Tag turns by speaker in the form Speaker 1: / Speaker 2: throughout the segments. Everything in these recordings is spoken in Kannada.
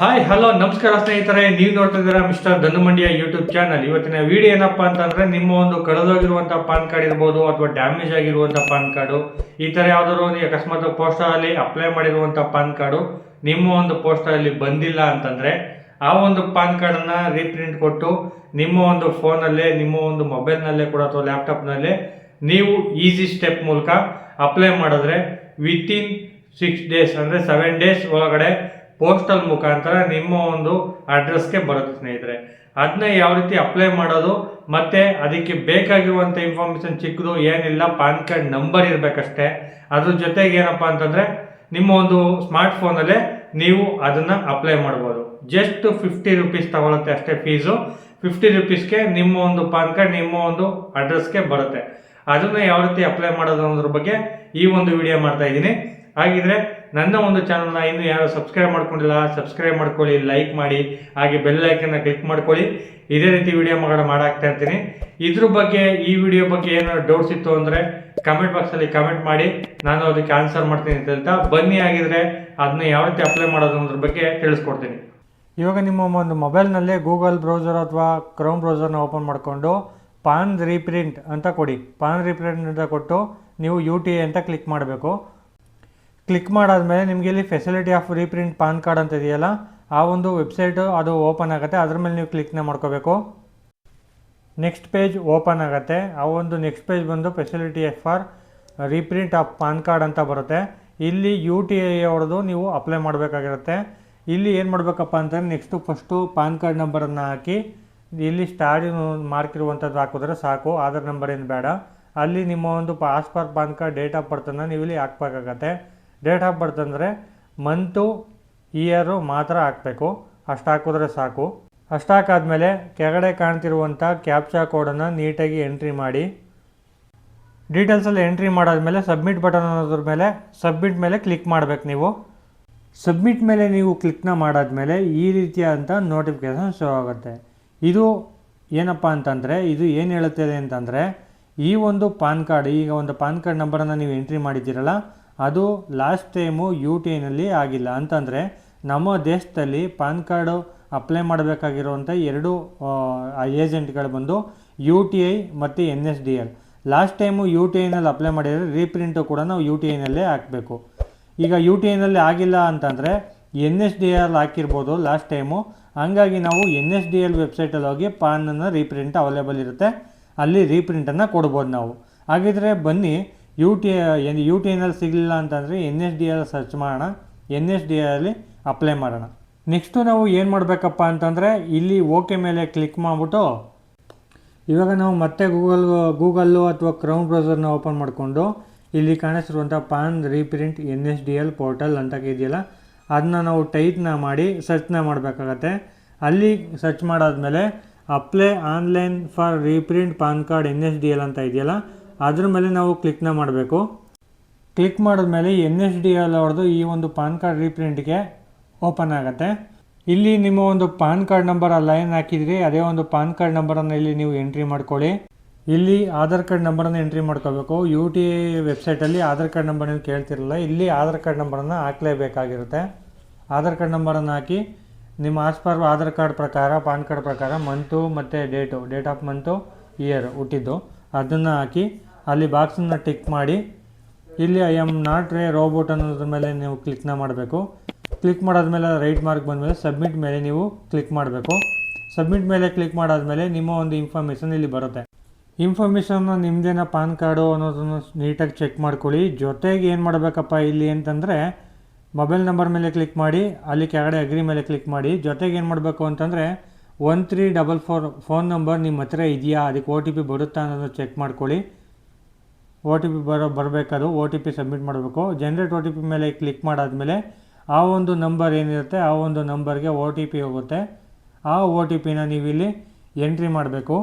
Speaker 1: ಹಾಯ್ ಹಲೋ ನಮಸ್ಕಾರ ಸ್ನೇಹಿತರೆ, ನೀವು ನೋಡ್ತಾ ಇದ್ದೀರಾ ಮಿಸ್ಟರ್ ಧನುಮಂಡಿಯ ಯೂಟ್ಯೂಬ್ ಚಾನಲ್. ಇವತ್ತಿನ ವಿಡಿಯೋ ಏನಪ್ಪಾ ಅಂತಂದ್ರೆ, ನಿಮ್ಮ ಒಂದು ಕಳೆದೋಗಿರುವಂತಹ ಪಾನ್ ಕಾರ್ಡ್ ಇರ್ಬೋದು ಅಥವಾ ಡ್ಯಾಮೇಜ್ ಆಗಿರುವಂತಹ ಪಾನ್ ಕಾರ್ಡು, ಈ ತರ ಯಾವ್ದಾದ್ರು ಅಕಸ್ಮಾತ್ ಪೋಸ್ಟರ್ ಅಲ್ಲಿ ಅಪ್ಲೈ ಮಾಡಿರುವಂತಹ ಪಾನ್ ಕಾರ್ಡು ನಿಮ್ಮ ಒಂದು ಪೋಸ್ಟರ್ ಅಲ್ಲಿ ಬಂದಿಲ್ಲ ಅಂತಂದ್ರೆ, ಆ ಒಂದು ಪಾನ್ ಕಾರ್ಡ್ ಅನ್ನ ರೀಪ್ರಿಂಟ್ ಕೊಟ್ಟು ನಿಮ್ಮ ಒಂದು ಫೋನಲ್ಲೇ, ನಿಮ್ಮ ಒಂದು ಮೊಬೈಲ್ನಲ್ಲೇ ಕೂಡ ಅಥವಾ ಲ್ಯಾಪ್ಟಾಪ್ನಲ್ಲೇ ನೀವು ಈಸಿ ಸ್ಟೆಪ್ ಮೂಲಕ ಅಪ್ಲೈ ಮಾಡಿದ್ರೆ ವಿತಿನ್ 6 ಡೇಸ್ ಅಂದರೆ 7 ಡೇಸ್ ಒಳಗಡೆ ಪೋಸ್ಟಲ್ ಮುಖಾಂತರ ನಿಮ್ಮ ಒಂದು ಅಡ್ರೆಸ್ಗೆ ಬರುತ್ತೆ ಸ್ನೇಹಿತರೆ. ಅದನ್ನ ಯಾವ ರೀತಿ ಅಪ್ಲೈ ಮಾಡೋದು, ಮತ್ತೆ ಅದಕ್ಕೆ ಬೇಕಾಗಿರುವಂಥ ಇನ್ಫಾರ್ಮೇಷನ್ ಚಿಕ್ಕದು ಏನಿಲ್ಲ, ಪಾನ್ ಕಾರ್ಡ್ ನಂಬರ್ ಇರಬೇಕಷ್ಟೇ. ಅದ್ರ ಜೊತೆಗೆ ಏನಪ್ಪ ಅಂತಂದರೆ ನಿಮ್ಮ ಒಂದು ಸ್ಮಾರ್ಟ್ ಫೋನಲ್ಲೇ ನೀವು ಅದನ್ನು ಅಪ್ಲೈ ಮಾಡ್ಬೋದು. ಜಸ್ಟ್ 50 ರುಪೀಸ್ ತಗೊಳುತ್ತೆ ಅಷ್ಟೇ ಫೀಸು. 50 ರುಪೀಸ್ಗೆ ನಿಮ್ಮ ಒಂದು ಪಾನ್ ಕಾರ್ಡ್ ನಿಮ್ಮ ಒಂದು ಅಡ್ರೆಸ್ಗೆ ಬರುತ್ತೆ. ಅದನ್ನು ಯಾವ ರೀತಿ ಅಪ್ಲೈ ಮಾಡೋದು ಅನ್ನೋದ್ರ ಬಗ್ಗೆ ಈ ಒಂದು ವಿಡಿಯೋ ಮಾಡ್ತಾ ಇದ್ದೀನಿ. ಹಾಗಿದ್ರೆ ನನ್ನ ಒಂದು ಚಾನಲ್ನ ಇನ್ನೂ ಯಾರು ಸಬ್ಸ್ಕ್ರೈಬ್ ಮಾಡ್ಕೊಂಡಿಲ್ಲ, ಸಬ್ಸ್ಕ್ರೈಬ್ ಮಾಡ್ಕೊಳ್ಳಿ, ಲೈಕ್ ಮಾಡಿ, ಹಾಗೆ ಬೆಲ್ ಐಕನ್ನ ಕ್ಲಿಕ್ ಮಾಡ್ಕೊಳ್ಳಿ. ಇದೇ ರೀತಿ ವಿಡಿಯೋ ಮಾಡಾಕ್ತಾ ಇರ್ತೀನಿ. ಇದ್ರ ಬಗ್ಗೆ, ಈ ವಿಡಿಯೋ ಬಗ್ಗೆ ಏನಾದ್ರು ಡೌಟ್ಸ್ ಇತ್ತು ಅಂದರೆ ಕಮೆಂಟ್ ಬಾಕ್ಸಲ್ಲಿ ಕಮೆಂಟ್ ಮಾಡಿ, ನಾನು ಅದಕ್ಕೆ ಆನ್ಸರ್ ಮಾಡ್ತೀನಿ ಅಂತ ಹೇಳ್ತಾ ಬನ್ನಿ. ಆಗಿದ್ರೆ ಅದನ್ನ ಯಾವ ರೀತಿ ಅಪ್ಲೈ ಮಾಡೋದು ಅನ್ನೋದ್ರ ಬಗ್ಗೆ ತಿಳಿಸ್ಕೊಡ್ತೀನಿ. ಇವಾಗ ನಿಮ್ಮ ಒಂದು ಮೊಬೈಲ್ನಲ್ಲೇ ಗೂಗಲ್ ಬ್ರೌಸರ್ ಅಥವಾ ಕ್ರೋಮ್ ಬ್ರೌಸರ್ನ ಓಪನ್ ಮಾಡಿಕೊಂಡು ಪಾನ್ ರೀಪ್ರಿಂಟ್ ಅಂತ ಕೊಡಿ. ಪಾನ್ ರೀಪ್ರಿಂಟ್ ಅಂತ ಕೊಟ್ಟು ನೀವು UTA ಅಂತ ಕ್ಲಿಕ್ ಮಾಡಬೇಕು. ಕ್ಲಿಕ್ ಮಾಡಾದ್ಮೇಲೆ ನಿಮಗೆ ಇಲ್ಲಿ facility of reprint PAN card ಅಂತ ಇದೆಯಲ್ಲ, ಆ ಒಂದು ವೆಬ್ಸೈಟು ಅದು ಓಪನ್ ಆಗುತ್ತೆ. ಅದ್ರ ಮೇಲೆ ನೀವು ಕ್ಲಿಕ್ನ ಮಾಡ್ಕೋಬೇಕು. ನೆಕ್ಸ್ಟ್ ಪೇಜ್ ಓಪನ್ ಆಗುತ್ತೆ. ಆ ಒಂದು ನೆಕ್ಸ್ಟ್ ಪೇಜ್ ಬಂದು facility for reprint of PAN card ಅಂತ ಬರುತ್ತೆ. ಇಲ್ಲಿ UTA ಅವ್ರದ್ದು ನೀವು ಅಪ್ಲೈ ಮಾಡಬೇಕಾಗಿರುತ್ತೆ. ಇಲ್ಲಿ ಏನು ಮಾಡಬೇಕಪ್ಪ ಅಂತಂದರೆ, ಫಸ್ಟು ಪಾನ್ ಕಾರ್ಡ್ ನಂಬರನ್ನು ಹಾಕಿ, ಇಲ್ಲಿ ಸ್ಟಾರ್ಟಿಂಗ್ ಮಾರ್ಕ್ ಇರುವಂಥದ್ದು ಹಾಕಿದ್ರೆ ಸಾಕು, ಆಧಾರ್ ನಂಬರ್ ಏನು ಬೇಡ. ಅಲ್ಲಿ ನಿಮ್ಮ ಒಂದು ಪಾನ್ ಕಾರ್ಡ್ ಡೇಟ್ ಆಫ್ ಬರ್ತನ್ನು ನೀವು ಇಲ್ಲಿ ಹಾಕ್ಬೇಕಾಗತ್ತೆ. ಡೇಟ್ ಆಫ್ ಬರ್ತ್ ಅಂದರೆ ಮಂತು, ಇಯರು ಮಾತ್ರ ಹಾಕಬೇಕು. ಅಷ್ಟು ಹಾಕಿದ್ರೆ ಸಾಕು. ಅಷ್ಟು ಹಾಕಾದ್ಮೇಲೆ ಕೆಳಗಡೆ ಕಾಣ್ತಿರುವಂಥ ಕ್ಯಾಪ್ಚಾ ಕೋಡನ್ನು ನೀಟಾಗಿ ಎಂಟ್ರಿ ಮಾಡಿ. ಡೀಟೇಲ್ಸಲ್ಲಿ ಎಂಟ್ರಿ ಮಾಡಾದ್ಮೇಲೆ ಸಬ್ಮಿಟ್ ಬಟನ್ ಅನ್ನೋದ್ರ ಮೇಲೆ, ಸಬ್ಮಿಟ್ ಮೇಲೆ ಕ್ಲಿಕ್ ಮಾಡಬೇಕು ನೀವು. ಸಬ್ಮಿಟ್ ಮೇಲೆ ನೀವು ಕ್ಲಿಕ್ನ ಮಾಡಾದ್ಮೇಲೆ ಈ ರೀತಿಯಾದಂಥ ನೋಟಿಫಿಕೇಷನ್ ಶೋ ಆಗುತ್ತೆ. ಇದು ಏನಪ್ಪ ಅಂತಂದರೆ, ಇದು ಏನು ಹೇಳುತ್ತದೆ ಅಂತಂದರೆ, ಈ ಒಂದು ಪಾನ್ ಕಾರ್ಡ್, ಈಗ ಒಂದು ಪಾನ್ ಕಾರ್ಡ್ ನಂಬರನ್ನು ನೀವು ಎಂಟ್ರಿ ಮಾಡಿದ್ದೀರಲ್ಲ, ಅದು ಲಾಸ್ಟ್ ಟೈಮು UTA ಆಗಿಲ್ಲ ಅಂತಂದರೆ, ನಮ್ಮ ದೇಶದಲ್ಲಿ ಪಾನ್ ಕಾರ್ಡು ಅಪ್ಲೈ ಮಾಡಬೇಕಾಗಿರುವಂಥ ಎರಡು ಏಜೆಂಟ್ಗಳು ಬಂದು UTA ಮತ್ತು NSDL. Last time UTA apply ಮಾಡಿದರೆ ರೀಪ್ರಿಂಟು ಕೂಡ ನಾವು UTA ಹಾಕಬೇಕು. ಈಗ UTA ಆಗಿಲ್ಲ ಅಂತಂದರೆ NSDL ಹಾಕಿರ್ಬೋದು ಲಾಸ್ಟ್ ಟೈಮು. ಹಂಗಾಗಿ ನಾವು NSDL ವೆಬ್ಸೈಟಲ್ಲಿ ಹೋಗಿ ಪಾನನ್ನು ರೀಪ್ರಿಂಟ್ ಅವೈಲೇಬಲ್ ಇರುತ್ತೆ, ಅಲ್ಲಿ ರೀಪ್ರಿಂಟನ್ನು ಕೊಡ್ಬೋದು ನಾವು. ಹಾಗಿದ್ರೆ ಬನ್ನಿ, UTA ಸಿಗಲಿಲ್ಲ ಅಂತಂದರೆ NSDL ಸರ್ಚ್ ಮಾಡೋಣ, NSDL ಅಪ್ಲೈ ಮಾಡೋಣ. ನೆಕ್ಸ್ಟು ನಾವು ಏನು ಮಾಡಬೇಕಪ್ಪ ಅಂತಂದರೆ, ಇಲ್ಲಿ ಓಕೆ ಮೇಲೆ ಕ್ಲಿಕ್ ಮಾಡಿಬಿಟ್ಟು, ಇವಾಗ ನಾವು ಮತ್ತೆ ಗೂಗಲ್ಲು ಅಥವಾ ಕ್ರೋಮ್ ಬ್ರೌಸರ್ನ ಓಪನ್ ಮಾಡಿಕೊಂಡು ಇಲ್ಲಿ ಕಾಣಿಸಿರುವಂಥ ಪಾನ್ ರೀಪ್ರಿಂಟ್ NSDL ಪೋರ್ಟಲ್ ಅಂತ ಇದೆಯಲ್ಲ, ಅದನ್ನ ನಾವು ಟೈಪ್ನ ಮಾಡಿ ಸರ್ಚ್ನ ಮಾಡಬೇಕಾಗತ್ತೆ. ಅಲ್ಲಿ ಸರ್ಚ್ ಮಾಡಾದ್ಮೇಲೆ apply online for reprint PAN card NSDL ಅಂತ ಇದೆಯಲ್ಲ, ಅದ್ರ ಮೇಲೆ ನಾವು ಕ್ಲಿಕ್ನ ಮಾಡಬೇಕು. ಕ್ಲಿಕ್ ಮಾಡಿದ್ಮೇಲೆ NSDL ಅವ್ರದ್ದು ಈ ಒಂದು ಪಾನ್ ಕಾರ್ಡ್ ರೀಪ್ರಿಂಟ್ಗೆ ಓಪನ್ ಆಗುತ್ತೆ. ಇಲ್ಲಿ ನಿಮ್ಮ ಒಂದು ಪಾನ್ ಕಾರ್ಡ್ ನಂಬರ್ ಆ ಲೈನ್ ಹಾಕಿದ್ರಿ, ಅದೇ ಒಂದು ಪಾನ್ ಕಾರ್ಡ್ ನಂಬರನ್ನು ಇಲ್ಲಿ ನೀವು ಎಂಟ್ರಿ ಮಾಡ್ಕೊಳ್ಳಿ. ಇಲ್ಲಿ ಆಧಾರ್ ಕಾರ್ಡ್ ನಂಬರನ್ನು ಎಂಟ್ರಿ ಮಾಡ್ಕೋಬೇಕು. UTA ವೆಬ್ಸೈಟಲ್ಲಿ ಆಧಾರ್ ಕಾರ್ಡ್ ನಂಬರ್ ಕೇಳ್ತಿರಲ್ಲ, ಇಲ್ಲಿ ಆಧಾರ್ ಕಾರ್ಡ್ ನಂಬರನ್ನು ಹಾಕಲೇಬೇಕಾಗಿರುತ್ತೆ. ಆಧಾರ್ ಕಾರ್ಡ್ ನಂಬರನ್ನು ಹಾಕಿ, ನಿಮ್ಮ ಆಧಾರ್ ಕಾರ್ಡ್ ಪ್ರಕಾರ, ಪಾನ್ ಕಾರ್ಡ್ ಪ್ರಕಾರ ಮಂತು ಮತ್ತು ಡೇಟ್ ಆಫ್ ಮಂತು, ಇಯರ್ ಹುಟ್ಟಿದ್ದು, ಅದನ್ನು ಹಾಕಿ ಅಲ್ಲಿ ಬಾಕ್ಸನ್ನು ಟಿಕ್ ಮಾಡಿ, ಇಲ್ಲಿ I am not A robot ಅನ್ನೋದ್ರ ಮೇಲೆ ನೀವು ಕ್ಲಿಕ್ನ ಮಾಡಬೇಕು. ಕ್ಲಿಕ್ ಮಾಡಾದ್ಮೇಲೆ ರೈಟ್ ಮಾರ್ಕ್ ಬಂದಮೇಲೆ ಸಬ್ಮಿಟ್ ಮೇಲೆ ನೀವು ಕ್ಲಿಕ್ ಮಾಡಬೇಕು. ಸಬ್ಮಿಟ್ ಮೇಲೆ ಕ್ಲಿಕ್ ಮಾಡಾದ್ಮೇಲೆ ನಿಮ್ಮ ಒಂದು ಇನ್ಫಾರ್ಮೇಷನ್ ಇಲ್ಲಿ ಬರುತ್ತೆ. ಇನ್ಫಾರ್ಮೇಷನ್ನ ನಿಮ್ಮದೇನ ಪಾನ್ ಕಾರ್ಡು ಅನ್ನೋದನ್ನು ನೀಟಾಗಿ ಚೆಕ್ ಮಾಡ್ಕೊಳ್ಳಿ. ಜೊತೆಗೆ ಏನು ಮಾಡಬೇಕಪ್ಪ ಇಲ್ಲಿ ಅಂತಂದರೆ, ಮೊಬೈಲ್ ನಂಬರ್ ಮೇಲೆ ಕ್ಲಿಕ್ ಮಾಡಿ, ಅಲ್ಲಿ ಕೆಳಗಡೆ ಅಗ್ರಿ ಮೇಲೆ ಕ್ಲಿಕ್ ಮಾಡಿ. ಜೊತೆಗೆ ಏನು ಮಾಡಬೇಕು ಅಂತಂದರೆ, 1344 ಫೋನ್ ನಂಬರ್ ನಿಮ್ಮ ಹತ್ರ ಇದೆಯಾ, ಅದಕ್ಕೆ OTP ಬರುತ್ತಾ ಅನ್ನೋದನ್ನು ಚೆಕ್ ಮಾಡ್ಕೊಳ್ಳಿ. OTP ಬರಬೇಕದು, OTP ಸಬ್ಮಿಟ್ ಮಾಡಬೇಕು. ಜನರೇಟ್ OTP ಮೇಲೆ ಕ್ಲಿಕ್ ಮಾಡಾದ್ಮೇಲೆ ಆ ಒಂದು ನಂಬರ್ ಏನಿರುತ್ತೆ, ಆ ಒಂದು ನಂಬರ್ಗೆ OTP ಹೋಗುತ್ತೆ. ಆ OTPನ ನೀವು ಇಲ್ಲಿ ಎಂಟ್ರಿ ಮಾಡಬೇಕು.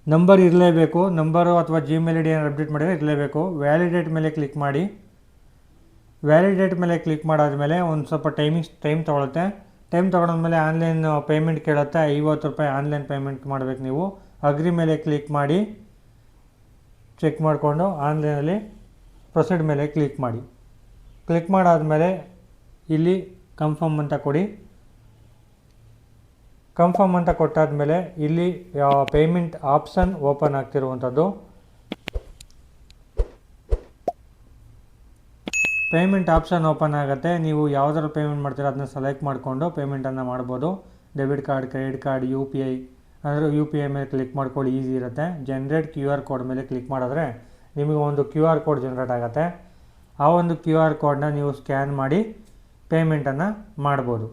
Speaker 1: ನಂಬರ್ ಇರಲೇಬೇಕು, ನಂಬರು ಅಥವಾ Gmail ID ಏನಾರು ಅಪ್ಡೇಟ್ ಮಾಡಿದರೆ ಇರಲೇಬೇಕು. ವ್ಯಾಲಿಡೇಟ್ ಮೇಲೆ ಕ್ಲಿಕ್ ಮಾಡಿ. ವ್ಯಾಲಿಡೇಟ್ ಮೇಲೆ ಕ್ಲಿಕ್ ಮಾಡಾದ್ಮೇಲೆ ಒಂದು ಸ್ವಲ್ಪ ಟೈಮ್ ತೊಗೊಳುತ್ತೆ. ಟೈಮ್ ತೊಗೊಂಡ್ಮೇಲೆ ಆನ್ಲೈನ್ ಪೇಮೆಂಟ್ ಕೇಳುತ್ತೆ. 50 ರೂಪಾಯಿ ಆನ್ಲೈನ್ ಪೇಮೆಂಟ್ ಮಾಡಬೇಕು ನೀವು. ಅಗ್ರಿ ಮೇಲೆ ಕ್ಲಿಕ್ ಮಾಡಿ, ಚೆಕ್ ಮಾಡಿಕೊಂಡು ಆನ್ಲೈನಲ್ಲಿ ಪ್ರೊಸೀಡ್ ಮೇಲೆ ಕ್ಲಿಕ್ ಮಾಡಿ. ಕ್ಲಿಕ್ ಮಾಡಾದಮೇಲೆ ಇಲ್ಲಿ ಕನ್ಫರ್ಮ್ ಅಂತ ಕೊಡಿ. ಕನ್ಫರ್ಮ್ ಅಂತ ಕೊಟ್ಟಾದಮೇಲೆ ಇಲ್ಲಿ ಪೇಮೆಂಟ್ ಆಪ್ಷನ್ ಓಪನ್ ಆಗ್ತಿರುವಂಥದ್ದು. ಪೇಮೆಂಟ್ ಆಪ್ಷನ್ ಓಪನ್ ಆಗುತ್ತೆ. ನೀವು ಯಾವುದಾದ್ರು ಪೇಮೆಂಟ್ ಮಾಡ್ತೀರೋ ಅದನ್ನ ಸೆಲೆಕ್ಟ್ ಮಾಡಿಕೊಂಡು ಪೇಮೆಂಟನ್ನು ಮಾಡ್ಬೋದು. Debit card, credit card, UPI ಅಂದರೆ UPI ಮೇಲೆ ಕ್ಲಿಕ್ ಮಾಡ್ಕೊಳ್ಳಿ, ಈಸಿ ಇರುತ್ತೆ. ಜನರೇಟ್ QR ಕೋಡ್ ಮೇಲೆ ಕ್ಲಿಕ್ ಮಾಡಿದ್ರೆ ನಿಮಗೆ ಒಂದು QR ಕೋಡ್ ಜನರೇಟ್ ಆಗುತ್ತೆ. ಆ ಒಂದು QR ಕೋಡನ್ನ ನೀವು ಸ್ಕ್ಯಾನ್ ಮಾಡಿ ಪೇಮೆಂಟನ್ನು ಮಾಡ್ಬೋದು.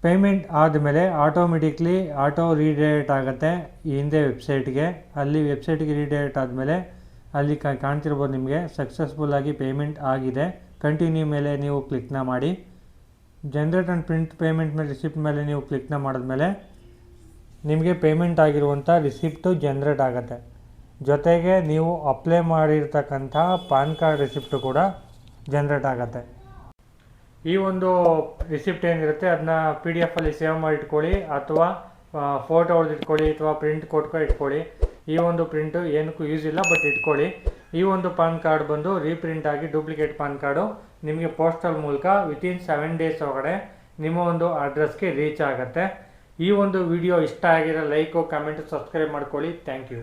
Speaker 1: ಪೇಮೆಂಟ್ ಆದಮೇಲೆ ಆಟೋಮೆಟಿಕ್ಲಿ ರೀಡೈರೆಕ್ಟ್ ಆಗುತ್ತೆ ಹಿಂದೆ ವೆಬ್ಸೈಟ್ಗೆ. ಅಲ್ಲಿ ವೆಬ್ಸೈಟ್ಗೆ ರೀಡೈರೆಕ್ಟ್ ಆದಮೇಲೆ ಅಲ್ಲಿ ಕಾಣ್ತಿರ್ಬೋದು ನಿಮಗೆ ಸಕ್ಸಸ್ಫುಲ್ಲಾಗಿ ಪೇಮೆಂಟ್ ಆಗಿದೆ. ಕಂಟಿನ್ಯೂ ಮೇಲೆ ನೀವು ಕ್ಲಿಕ್ನ ಮಾಡಿ. ಜನರೇಟ್ ಆ್ಯಂಡ್ ಪ್ರಿಂಟ್ ಪೇಮೆಂಟ್ ಮೇಲೆ ರಿಸಿಪ್ಟ್ ಮೇಲೆ ನೀವು ಕ್ಲಿಕ್ನ ಮಾಡಿದ್ಮೇಲೆ ನಿಮಗೆ ಪೇಮೆಂಟ್ ಆಗಿರುವಂಥ ರಿಸಿಪ್ಟು ಜನರೇಟ್ ಆಗುತ್ತೆ. ಜೊತೆಗೆ ನೀವು ಅಪ್ಲೈ ಮಾಡಿರ್ತಕ್ಕಂಥ ಪಾನ್ ಕಾರ್ಡ್ ರಿಸಿಪ್ಟು ಕೂಡ ಜನರೇಟ್ ಆಗುತ್ತೆ. ಈ ಒಂದು ರಿಸಿಪ್ಟ್ ಏನಿರುತ್ತೆ ಅದನ್ನ PDF ಅಲ್ಲಿ ಸೇವ್ ಮಾಡಿ ಇಟ್ಕೊಳ್ಳಿ, ಅಥವಾ ಫೋಟೋ ಹೊಡೆದಿಟ್ಕೊಳ್ಳಿ, ಅಥವಾ ಪ್ರಿಂಟ್ ಕೊಟ್ಕೊಂಡು ಇಟ್ಕೊಳ್ಳಿ. ಈ ಒಂದು ಪ್ರಿಂಟು ಏನಕ್ಕೂ ಯೂಸ್ ಇಲ್ಲ, ಬಟ್ ಇಟ್ಕೊಳ್ಳಿ. ಈ ಒಂದು ಪಾನ್ ಕಾರ್ಡ್ ಬಂದು ರೀಪ್ರಿಂಟ್ ಆಗಿ ಡೂಪ್ಲಿಕೇಟ್ ಪಾನ್ ಕಾರ್ಡು ನಿಮಗೆ ಪೋಸ್ಟಲ್ ಮೂಲಕ ವಿತಿನ್ 7 days ಒಳಗಡೆ ನಿಮ್ಮ ಒಂದು ಅಡ್ರೆಸ್ಗೆ ರೀಚ್ ಆಗುತ್ತೆ. ಈ ಒಂದು ವಿಡಿಯೋ ಇಷ್ಟ ಆಗಿರೋ ಲೈಕು, ಕಮೆಂಟು, ಸಬ್ಸ್ಕ್ರೈಬ್ ಮಾಡ್ಕೊಳ್ಳಿ. Thank you.